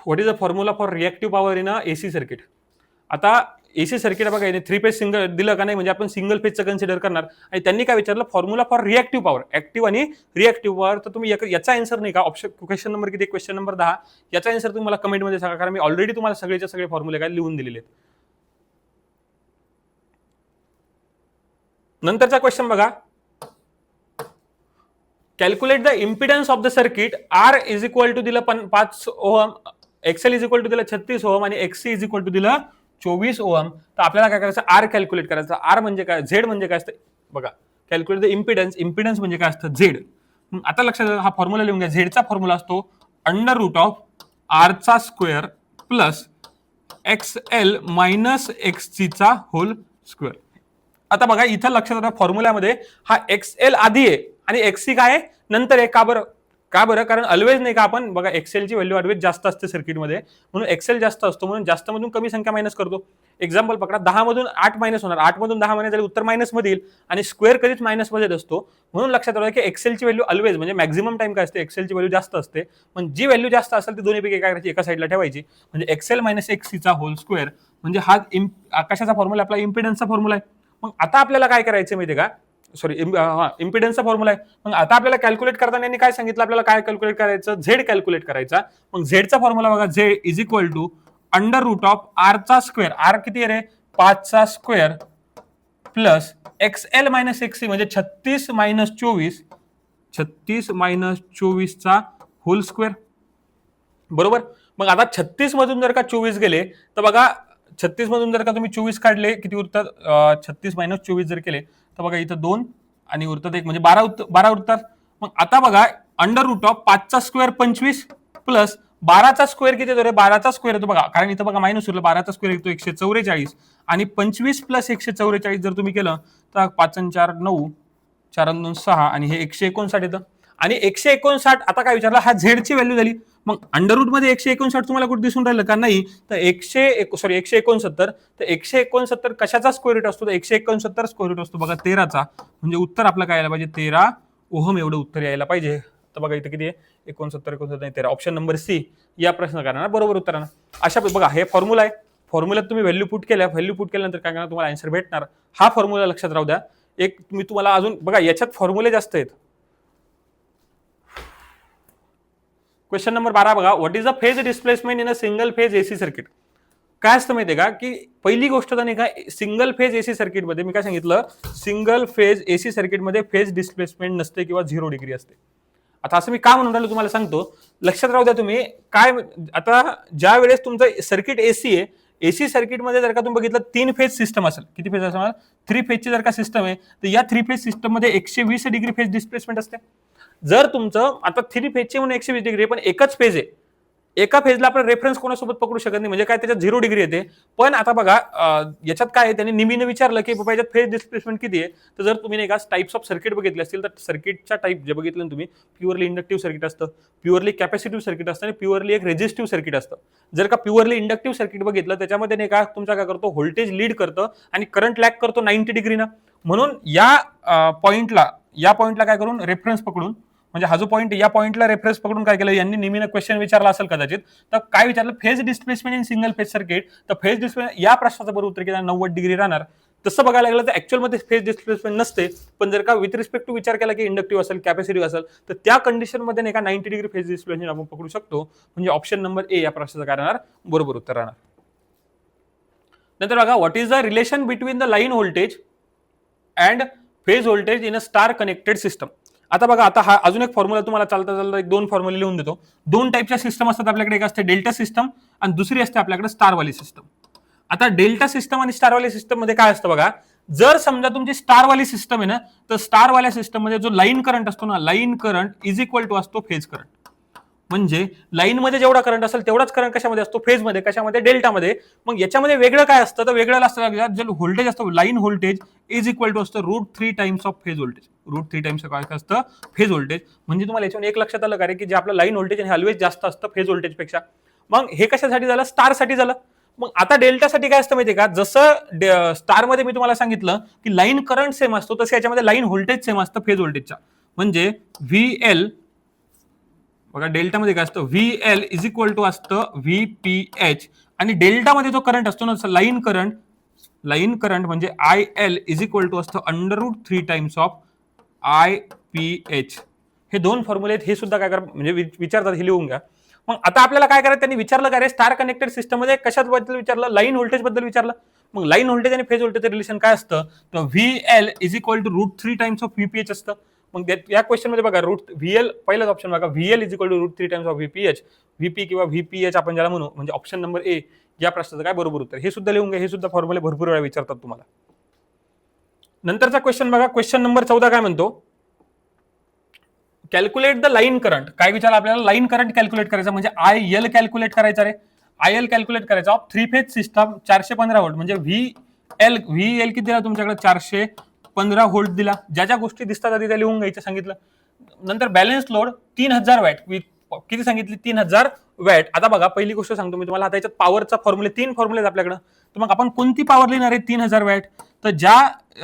[SPEAKER 1] What is the formula for reactive power in a AC circuit. आता एसी सर्किट बघा 3 फेज सिंगल दिलं का नाही म्हणजे आपण सिंगल फेजचं कन्सिडर करणार. आणि त्यांनी काय विचारलं formula for reactive power, active आणि रिएक्टिव्ह पॉवर. तर तुम्ही याचा आन्सर नाही का ऑप्शन क्वेश्चन नंबर किती, क्वेश्चन नंबर 10, याचा आन्सर तुम्ही मला कमेंटमध्ये सांगा कारण मी ऑलरेडी तुम्हाला सगळेच्या सगळे फॉर्म्युले काय लिहून दिलेले आहेत. नंतरचा क्वेश्चन बघा, calculate the impedance of the circuit. R is equal to दिलं 5 ohm, XL is equal to दिलं 36 ओहम आणि XC इज इक्वल टू दिलं 24 ओहम. तर आपल्याला काय करायचं, R कॅल्क्युलेट करायचं. R म्हणजे काय, Z म्हणजे काय असतं बघा, कॅल्क्युलेट द इम्पिडन्स, इम्पिडन्स म्हणजे काय असतं Z. आता लक्षात हा फॉर्म्युला लिहून घ्या. झेडचा फॉर्म्युला असतो √R² plus XL minus XC चा होल स्क्वेअर. आता बघा इथं लक्षात फॉर्म्युल्यामध्ये हा XL आधी आहे आणि XC काय आहे नंतर आहे. का बरं कारण ऑलवेज नाही का आपण बघा XL ची व्हॅल्यू ऑलवेज जास्त असते सर्किटमध्ये म्हणून XL जास्त असतो म्हणून जास्त मधून कमी संख्या मायनस करतो. एक्झाम्पल पकडा 10 मधून 8 मायनस होणार, 8 मधून 10 मायनस झाले उत्तर मायनस मध्ये येईल आणि स्क्वेअर कधीच मायनस मध्ये असतो. म्हणून लक्षात ठेवा की XL ची व्हॅल्यू ऑलवेज म्हणजे मॅक्झिमम टाइम काय असते XL ची व्हॅल्यू जास्त असते. पण जी व्हॅल्यू जास्त असेल ती दोन्हीपैकी काय करायची एका साईडला ठेवायची म्हणजे XL मायनस XC चा होल स्क्वेअर म्हणजे हा कशाचा फॉर्म्युला आपला इम्पिडन्सचा फॉर्म्युला आहे. मग आता आपल्याला काय करायचं माहिती का, सॉरी इम्पिडन्सचा फॉर्म्युला आहे. मग आता आपल्याला कॅल्क्युलेट करताना यांनी काय सांगितलं आपल्याला काय कॅल्क्युलेट करायचं, झेड कॅल्क्युलेट करायचा. मग झेडचा फॉर्म्युला बघा, Z is equal to √R². R किती आहे रे 5चा square plus XL minus XC म्हणजे 36 मायनस 24 चा होल स्क्वेअर बरोबर. मग आता 36 मधून जर का 24 गेले तर बघा 36 मधून जर का तुम्ही 24 काढले किती उरतात, 36 मायनस 24 जर केले तर बघा इथं 2 आणि उरतात 1 म्हणजे 12 उरतात. मग आता बघा √5चा स्क्वेअर 25 प्लस 12चा स्क्वेअर किती येतो रे, 12चा स्क्वेअर येतो बघा कारण इथं बघा मायनस उरलं, 12चा स्क्वेअर येतो 144 आणि 25 प्लस 144 जर तुम्ही केलं तर 5 आणि 4 9, 4 आणि 2 6 आणि हे 159 येतं. आणि 159 आता काय विचारलं, हा झेडची व्हॅल्यू झाली. मग अंडररूट मध्ये 159 तुम्हाला कुठे दिसून राहिलं का, नाही. तर 169 तर 169 कशाचा स्क्वेअर रूट असतो, तर 169 स्क्वेअर रूट असतो बघा 13चा. म्हणजे उत्तर आपलं काय यायला पाहिजे 13 ओहम एवढं उत्तर यायला पाहिजे. तर बघा इथे किती आहे 69 69 13 ऑप्शन नंबर सी या प्रश्न करणार बरोबर उत्तरानं. अशा बघा हे फॉर्म्युला आहे, फॉर्म्युल्यात तुम्ही व्हॅल्यू पुट केल्यानंतर काय करणार तुम्हाला आन्सर भेटणार. हा फॉर्म्युला लक्षात राहू द्या. एक मी तुम्हाला अजून बघा याच्यात फॉर्म्युले जास्त आहेत. क्वेश्चन नंबर 12 बघा, what is a phase displacement in a single phase AC circuit. काय असतं माहितीये का की पहिली गोष्ट तर नाही का सिंगल फेज एसी सर्किट मध्ये मी काय सांगितलं, सिंगल फेज एसी सर्किट मध्ये फेज डिस्प्लेसमेंट नसते किंवा 0 डिग्री असते. आता असं मी का म्हणून राहिलो तुम्हाला सांगतो, लक्षात राहू द्या तुम्ही. काय आता ज्या वेळेस तुमचं सर्किट एसी आहे, एसी सर्किटमध्ये जर का तुम्ही बघितलं 3 फेज सिस्टम असेल, किती फेज असेल 3 फेजची जर का सिस्टम आहे, तर या 3 फेज सिस्टम मध्ये 120 डिग्री फेज डिस्प्लेसमेंट असते. जर तुमचं आता 3 फेजची म्हणून 120 डिग्री पण एकच फेज आहे, एका फेजला आपण रेफरन्स कोणासोबत पकडू शकत नाही, म्हणजे काय त्याच्यात 0 डिग्री येते. पण आता बघा याच्यात काय आहे, त्यांनी निमीने विचारलं की बाबा याच्यात फेज डिस्प्लेसमेंट किती आहे. तर जर तुम्ही नाही का टाइप्स ऑफ सर्किट बघितले असतील तर सर्किटच्या टाइप जे बघितलं ना तुम्ही, प्युअरली इंडक्टिव्ह सर्किट असतं, प्युअरली कॅपॅसिटिव्ह सर्किट असतं आणि प्युअरली एक रेझिस्टिव्ह सर्किट असतं. जर का प्युअरली इंडक्टिव्ह सर्किट बघितलं त्याच्यामध्ये नाही का तुमचा काय करतो व्होल्टेज लीड करतं आणि करंट लॅग करतो 90 डिग्रीनं. म्हणून या पॉइंटला काय करून रेफरन्स पकडून, म्हणजे हा जो पॉईंट या पॉईंटला रेफरन्स पकडून काय केलं यांनी नेहमीनं क्वेश्चन विचारला असेल कदाचित. तर काय विचारलं, phase displacement in single phase circuit. तर फेज डिस्प्लेसमेंट या प्रश्नाचं बरोबर उत्तर किती 90 डिग्री राहणार. तसं बघायला लागलं तर ऍक्च्युअल मध्ये फेज डिस्प्लेसमेंट नसते, पण जर का विथ रिस्पेक्ट टू विचार केला की इंडक्टिव्ह असेल कॅपॅसिटिव्ह असेल तर त्या कंडिशन मध्ये नाही का 90 डिग्री फेज डिस्प्लेसमेंट आपण पकडू शकतो. म्हणजे ऑप्शन नंबर ए या प्रश्नाचं काय राहणार बरोबर उत्तर राहणार. नंतर बघा, what is the relation between the line voltage and phase voltage in a star connected system. आता बघा, आता हा अजून एक फॉर्म्युला तुम्हाला चालता एक 2 फॉर्म्युले लिहून देतो. 2 टाईपच्या सिस्टम असतात आपल्याकडे, एक असते डेल्टा सिस्टम आणि दुसरी असते आपल्याकडे स्टारवाली सिस्टम. आता डेल्टा सिस्टम आणि स्टारवाली सिस्टम मध्ये काय असतं बघा, जर समजा तुमची स्टारवाली सिस्टम आहे ना, तर स्टारवाल्या सिस्टम मध्ये जो लाईन करंट असतो ना, line current is equal to असतो फेज करंट. म्हणजे लाईन मध्ये जेवढा करंट असेल तेवढाच करंट कशामध्ये असतो, फेज मध्ये. कशामध्ये, डेल्टामध्ये. मग याच्यामध्ये वेगळं काय असतं, तर वेगळं असतं जे व्होल्टेज असतं line voltage is equal to असतं √3 times of phase voltage. √3 times काय असतं फेज व्होल्टेज. म्हणजे तुम्हाला याच्यावर एक लक्षात आलं का रे की जे आपलं लाईन व्होल्टेज हे ऑलवेज जास्त असतं फेज व्होल्टेज पेक्षा. मग हे कशासाठी झालं, स्टार साठी झालं. मग आता डेल्टासाठी काय असतं माहितीये का, जसं स्टार मध्ये मी तुम्हाला सांगितलं की लाईन करंट सेम असतो, तसं याच्यामध्ये लाईन व्होल्टेज सेम असतं फेज व्होल्टेजच्या. म्हणजे व्हीएल बघा, डेल्टामध्ये काय असतं, व्हीएल इज इक्वल टू असतं व्हीपीएच. आणि डेल्टामध्ये जो करंट असतो ना, लाईन करंट म्हणजे I L is equal to असतं √3 टाइम्स ऑफ IPH. हे 2 फॉर्म्युले आहेत, हे सुद्धा काय करा म्हणजे विचारतात, हे लिहून घ्या. मग आता आपल्याला काय करायचं, त्यांनी विचारलं काय रे, स्टार कनेक्टेड सिस्टम मध्ये कशाबद्दल विचारलं, लाईन व्होल्टेज बद्दल विचारलं. मग लाईन व्होल्टेज आणि फेज व्होल्टेजचं रिलेशन काय असतं, तर VL is equal to √3 times of VPH असतं. मग या क्वेश्चन मध्ये बघा, व्हीएल पहिलाच ऑप्शन बघा, VL is equal to √3 times of VPH. VP किंवा व्हीपीएच आपण ज्याला म्हणू, म्हणजे ऑप्शन नंबर ए या प्रश्नाचं काय बरोबर उत्तर. हे सुद्धा लिहून घ्या, हे सुद्धा फॉर्म्युले भरपूर वेळा विचारतात तुम्हाला. नंतरचा क्वेश्चन बघा, क्वेश्चन नंबर 14 काय म्हणतो, कॅल्क्युलेट द लाईन करंट. काय विचारलं आपल्याला, लाईन करंट कॅल्क्युलेट करायचा, म्हणजे IL कॅल्क्युलेट करायचा रे. IL कॅल्क्युलेट करायचा ऑफ 3 फेज सिस्टम 415 व्होल्ट. म्हणजे व्हीएल किती दिला तुमच्याकडे, 415 व्होल्ट दिला. ज्या ज्या गोष्टी दिसतात आधी त्या लिहून घ्यायच्या सांगितलं. नंतर बॅलन्स लोड 3000 वॅट, किती सांगितली, 3000 वॅट. आता बघा, पहिली गोष्ट सांगतो मी तुम्हाला, आता याच्यात पॉवरचा फॉर्म्युले 3 फॉर्म्युले आहेत आपल्याकडे. तर मग आपण कोणती पॉवर लिहिणार आहे, 3000 वॅट. तर ज्या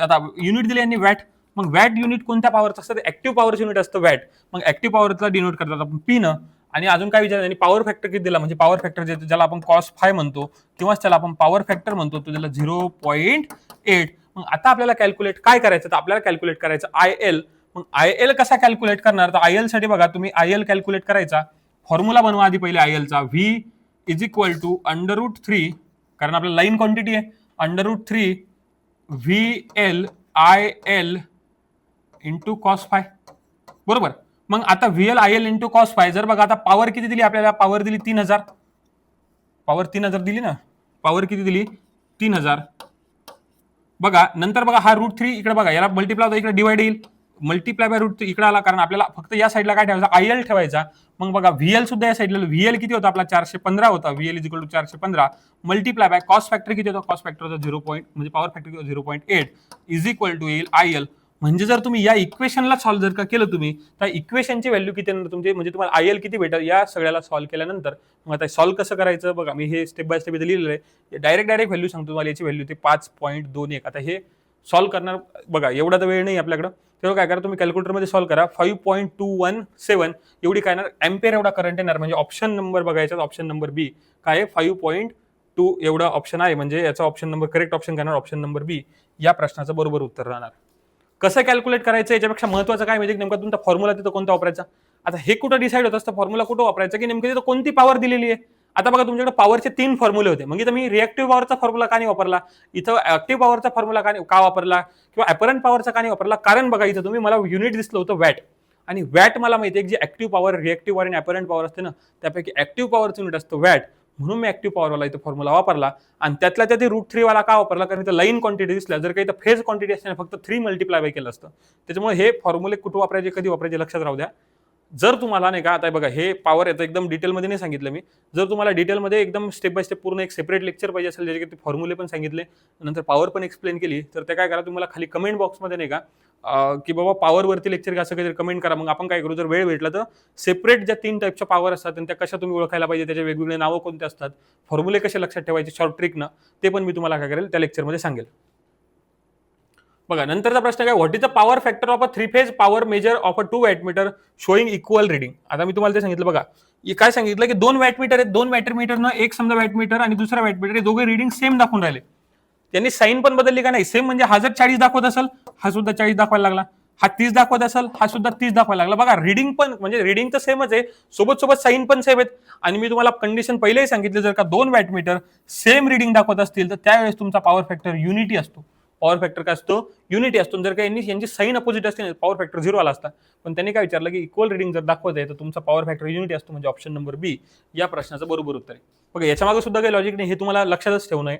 [SPEAKER 1] आता युनिट दिली यांनी वॅट, मग वॅट युनिट कोणत्या पॉवरचं असतं, ऍक्टिव्ह पॉवरचं युनिट असतं वॅट. मग ऍक्टिव्ह पॉवरचा डिनोट करतात आपण पीनं. आणि अजून काय विचार, त्यांनी पॉवर फॅक्टर किती दिला, म्हणजे पॉवर फॅक्टर ज्याला आपण cos⁵ म्हणतो किंवा त्याला आपण पॉवर फॅक्टर म्हणतो, तो दिला 0.8. मग आता आपल्याला कॅल्क्युलेट काय करायचं, तर आपल्याला कॅल्क्युलेट करायचं IL. मग IL कसा कॅल्क्युलेट करणार, तर IL साठी बघा तुम्ही IL कॅल्क्युलेट करायचा, फॉर्म्युला बनवा आधी पहिले IL चा. V इज इक्वल टू √3, कारण आपल्याला लाईन क्वांटिटी आहे, √3 VL IL इंटू cos⁵. बरोबर. मग आता VL IL इंटू cos⁵, जर बघा आता पॉवर किती दिली आपल्याला, पॉवर दिली 3000. पॉवर 3000 दिली ना, पॉवर किती दिली 3000. बघा नंतर बघा हा √3 इकडे बघा, याला मल्टिप्लाय होता, इकडे डिवाइड येईल, मल्टिप्लाय बाय √3 इकडे आला, कारण आपल्याला फक्त या साईडला काय ठेवायचा, IL ठेवायचा. मग बघा VL सुद्धा या साईडला, VL किती होता आपला 415 होता, VL is equal to 415 multiply by cos factor किती होता, कॉस फॅक्टर होता 0. म्हणजे power factor 0.8 is equal to येईल IL. म्हणजे जर तुम्ही या इक्वेशनला सॉल्व्ह जर का केलं तुम्ही, तर इक्वेशनची व्हॅल्यू किती येणार तुमची, म्हणजे तुम्हाला IL किती भेटेल या सगळ्याला सॉल्व्ह केल्यानंतर. मग आता सॉल्व्ह कसं करायचं बघा, मी हे स्टेप बाय स्टेप इथे लिहिलेलं आहे. डायरेक्ट व्हॅल्यू सांगतो तुम्हाला, याची व्हॅल्यू ते 5.21. आता हे सॉल्व्ह करणार बघा, एवढा तर वेळ नाही आपल्याकडं, तेव्हा काय करा, तुम्ही कॅल्क्युलेटरमध्ये सॉल्व्ह करा. 5.217 एवढी काय येणार, अँपियर एवढा करंट येणार. म्हणजे ऑप्शन नंबर बघायचा, ऑप्शन नंबर बी काय आहे, 5.2 एवढा ऑप्शन आहे. म्हणजे याचा ऑप्शन नंबर करेक्ट ऑप्शन करणार, ऑप्शन नंबर बी या प्रश्नाचं बरोबर उत्तर राहणार. कसं कॅल्क्युलेट करायचं याच्यापेक्षा महत्त्वाचं काय म्हणजे नेमका तुमचा फॉर्म्युला तिथं कोणता वापरायचा. आता हे कुठं डिसाईड होत असतं फॉर्म्युला कुठं वापरायचं, की नेमकं तिथं कोणती पॉवर दिलेली आहे. आता बघा तुमच्याकडे पॉवरचे 3 फॉर्म्युले होते, मग इथं मी रिएक्टिव्ह पॉवरचा फॉर्म्युला का नाही वापरला, इथं ऍक्टिव्ह पॉवरचा फॉर्म्युला का वापरला, किंवा अपरंट पॉवरचा का नाही वापरला. कारण बघा इथं तुम्ही मला युनिट दिसलं होतं वॅट, आणि वॅट मला माहिती आहे की जी ऍक्टिव्ह पॉवर, रिएक्टिव्ह पॉवर आणि अपरंट पॉवर असते ना, त्यापैकी ऍक्टिव्ह पॉवरचं युनिट असतं वॅट. म्हणून मी ऍक्टिव्ह पॉवरवाला इथं फॉर्म्युला वापरला. आणि त्यातल्या त्यात √3 वाला का वापरला, कारण इथं लाईन क्वांटिटी दिसल्या. जर काही फेज क्वांटिटी असते ना, फक्त 3 मल्टिप्लाय बाय केलं असतं. त्याच्यामुळे हे फॉर्म्युले कुठं वापरायचे, कधी वापरायचे लक्षात राहू द्या. जर तुम्हाला नाही का, आता बघा हे पॉवर येतं एकदम डिटेलमध्ये नाही सांगितलं मी. जर तुम्हाला डिटेलमध्ये एकदम स्टेप बाय स्टेप पूर्ण एक सेपरेट लेक्चर पाहिजे असेल, ज्याचे ते फॉर्म्युले पण सांगितले, नंतर पॉवर पण एक्सप्लेन केली, तर ते काय करा, तुम्हाला खाली कमेंट बॉक्समध्ये नाही का की बाबा पॉवरवरती लेक्चर असं काहीतरी कमेंट करा. मग आपण काय करू, जर वेळ भेटला तर सेपरेट ज्या 3 टाईपच्या पॉवर असतात आणि त्या कशा तुम्ही ओळखायला पाहिजे, त्याचे वेगवेगळे नावं कोणते असतात, फॉर्म्युले कसे लक्षात ठेवायचे शॉर्ट ट्रिकनं, ते पण मी तुम्हाला काय करेल त्या लेक्चरमध्ये सांगेल. बघा नंतरचा प्रश्न काय, what is the power factor of a 3 phase power measure of a 2 wattmeter showing equal reading. आता मी तुम्हाला ते सांगितलं बघा, काय सांगितलं की 2 वॅटमीटर आहेत, 2 वॅटमीटरनं एक समजा वॅटमीटर आणि दुसरा वॅटमीटर, हे दोघे रिडिंग सेम दाखवून राहिले. त्यांनी साईन पण बदलली का नाही, सेम. म्हणजे हा जर 40 दाखवत असेल, हा सुद्धा 40 दाखवायला लागला. हा 30 दाखवत असेल, हा सुद्धा 30 दाखवायला लागला. बघा रिडिंग पण, म्हणजे रिडिंग तर सेमच आहे, सोबत सोबत साईन पण सेम आहेत. आणि मी तुम्हाला कंडिशन पहिलेही सांगितलं, जर का 2 वॅटमीटर सेम रिडिंग दाखवत असतील तर त्यावेळेस तुमचा पॉवर फॅक्टर युनिटी असतो. पॉवर फॅक्टर काय असतो, युनिटी असतो. जर का यांची साईन अपोजिट असते, पॉवर फॅक्टर 0 आला असता. पण त्यांनी काय विचारलं की इक्वल रिडिंग जर दाखवत आहे तर तुमचा पॉवर फॅक्टर युनिटी असतो. म्हणजे ऑप्शन नंबर बी या प्रश्नाचं बरोबर उत्तर आहे. बघा याच्या मागे सुद्धा काही लॉजिक नाही, हे तुम्हाला लक्षातच ठेवणं आहे.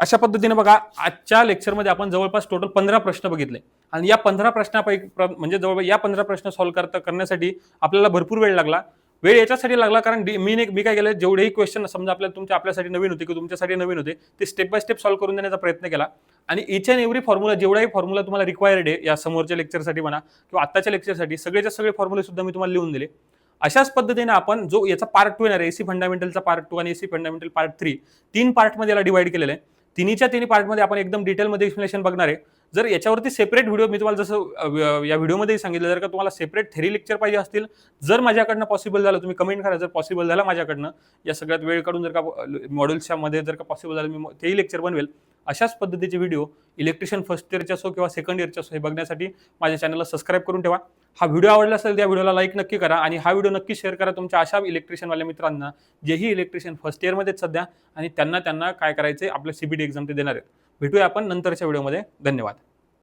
[SPEAKER 1] अशा पद्धतीने बघा आजच्या लेक्चरमध्ये आपण जवळपास टोटल 15 प्रश्न बघितले. आणि या 15 प्रश्नापैकी म्हणजे जवळपास या 15 प्रश्न सॉल्व्ह करण्यासाठी आपल्याला भरपूर वेळ लागला. वेळ याच्यासाठी लागला कारण मी काय केलं, जेवढेही क्वेश्चन समजा आपल्यासाठी नवीन होते किंवा तुमच्यासाठी नवीन होते, ते स्टेप बाय स्टेप सॉल्व्ह करून देण्याचा प्रयत्न केला. आणि इच अँड एव्हरी फॉर्म्युला, जेवढाही फॉर्म्युला तुम्हाला रिक्वायर्ड आहे या समोरच्या लेक्चरसाठी म्हणा किंवा आत्ताच्या लेक्चरसाठी, सगळेच्या सगळे फॉर्म्युले सुद्धा मी तुम्हाला लिहून दिले. अशाच पद्धतीने आपण जो याचा पार्ट 2 येणार, एसी फंडामेंटलचा पार्ट 2 आणि एसी फंडामेंटल पार्ट 3, 3 पार्टमध्ये याला डिवाइड केलेलं आहे. तिन्हीच्या तिन्ही पार्टमध्ये आपण एकदम डिटेलमध्ये एक्सप्लेनेशन बघणार आहे. जर याच्यावरती सेपरेट व्हिडिओ मी तुम्हाला जसं या व्हिडिओमध्ये सांगितलं, जर का तुम्हाला सेपरेट थेरी लेक्चर पाहिजे असतील, जर माझ्याकडनं पॉसिबल झालं, तुम्ही कमेंट करा. जर पॉसिबल झाला माझ्याकडनं या सगळ्यात वेळ काढून, जर का मॉड्यूल्सच्या मध्ये जर का पॉसिबल झालं, मी तेही लेक्चर बनवेल. अशाच पद्धतीचे व्हिडिओ इलेक्ट्रिशियन फर्स्ट इयरचे असो किंवा सेकंड इयरचे असो, हे बघण्यासाठी माझ्या चॅनलला सबस्क्राईब करून ठेवा. हा व्हिडिओ आवडला असेल त्या व्हिडिओला लाईक नक्की करा आणि हा व्हिडिओ नक्की शेअर करा तुमच्या अशा इलेक्ट्रिशियनवाल्या मित्रांना, जेही इलेक्ट्रिशियन फर्स्ट इयरमध्ये सध्या आणि त्यांना काय करायचे, आपल्या CBT एक्झाम ते देणार आहेत. भेटूया आपण नंतरच्या व्हिडिओमध्ये. धन्यवाद.